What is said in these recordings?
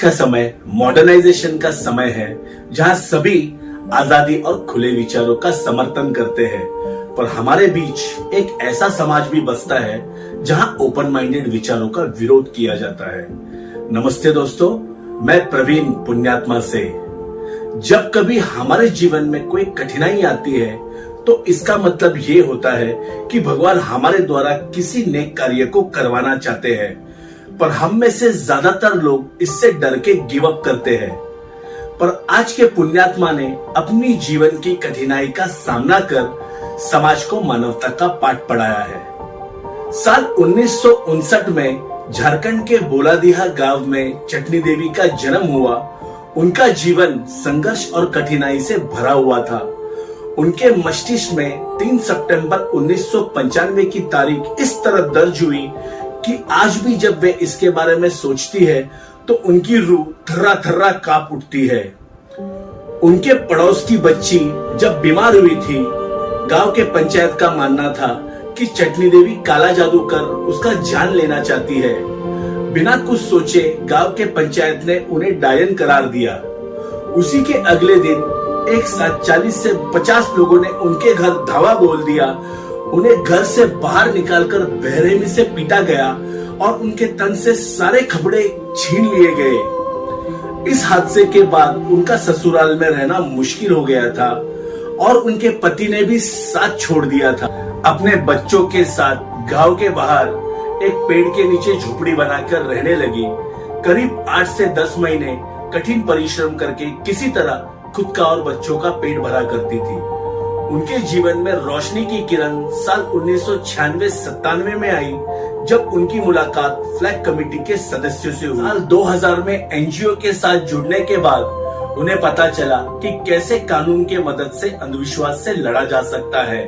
का समय मॉडर्नाइजेशन का समय है, जहां सभी आजादी और खुले विचारों का समर्थन करते हैं, पर हमारे बीच एक ऐसा समाज भी बसता है जहां ओपन माइंडेड विचारों का विरोध किया जाता है। नमस्ते दोस्तों, मैं प्रवीण पुण्यात्मा से। जब कभी हमारे जीवन में कोई कठिनाई आती है तो इसका मतलब ये होता है कि भगवान हमारे द्वारा किसी नेक कार्य को करवाना चाहते हैं, पर हम में से ज्यादातर लोग इससे डर के गिव अप करते हैं। पर आज के पुण्यात्मा ने अपनी जीवन की कठिनाई का सामना कर समाज को मानवता का पाठ पढ़ाया है। साल 1959 में झारखंड के बोलादिहा गांव में चटनी देवी का जन्म हुआ। उनका जीवन संघर्ष और कठिनाई से भरा हुआ था। उनके मस्तिष्क में 3 सितंबर 1995 की तारीख इस तरह दर्ज हुई कि आज भी जब वे इसके बारे में सोचती है तो उनकी रूह थर्रा थर्रा कांप उठती है। उनके पड़ोस की बच्ची जब बीमार हुई थी, गांव के पंचायत का मानना था कि चटनी देवी काला जादू कर उसका जान लेना चाहती है। बिना कुछ सोचे गांव के पंचायत ने उन्हें डायन करार दिया। उसी के अगले दिन एक साथ 40 से 50 लोगों ने उनके घर धावा बोल दिया। उन्हें घर से बाहर निकालकर बेरहमी से पीटा गया और उनके तन से सारे कपड़े छीन लिए गए। इस हादसे के बाद उनका ससुराल में रहना मुश्किल हो गया था और उनके पति ने भी साथ छोड़ दिया था। अपने बच्चों के साथ गांव के बाहर एक पेड़ के नीचे झोपड़ी बनाकर रहने लगी। करीब 8 से 10 महीने कठिन परिश्रम करके किसी तरह खुद का और बच्चों का पेट भरा करती थी। उनके जीवन में रोशनी की किरण साल 1996-97 में आई, जब उनकी मुलाकात फ्लैग कमेटी के सदस्यों से हुई। साल 2000 में एनजीओ के साथ जुड़ने के बाद उन्हें पता चला कि कैसे कानून के मदद से अंधविश्वास से लड़ा जा सकता है।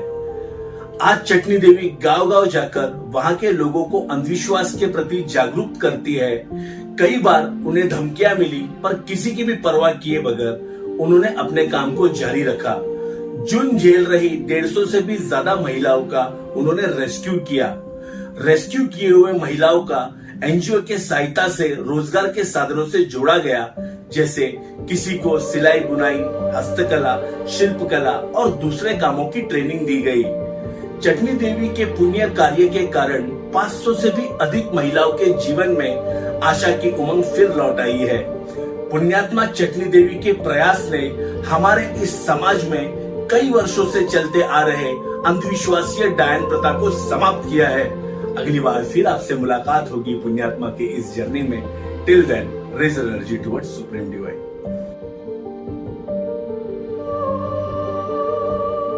आज चटनी देवी गांव-गांव जाकर वहां के लोगों को अंधविश्वास के प्रति जागरूक करती है। कई बार उन्हें धमकियां मिली, पर किसी की भी परवाह किए बगैर उन्होंने अपने काम को जारी रखा। जुर्म झेल रही 150 से भी ज्यादा महिलाओं का उन्होंने रेस्क्यू किया। रेस्क्यू किए हुए महिलाओं का एनजीओ के सहायता से रोजगार के साधनों से जोड़ा गया, जैसे किसी को सिलाई बुनाई, हस्तकला, शिल्पकला और दूसरे कामों की ट्रेनिंग दी गई। चटनी देवी के पुण्य कार्य के कारण 500 से भी अधिक महिलाओं के जीवन में आशा की उमंग फिर लौट आई है। पुण्यात्मा चटनी देवी के प्रयास ने हमारे इस समाज में कई वर्षों से चलते आ रहे अंधविश्वासीय डायन प्रथा को समाप्त किया है। अगली बार फिर आपसे मुलाकात होगी पुण्यात्मा के इस जर्नी में। Till then, raise energy towards supreme divine.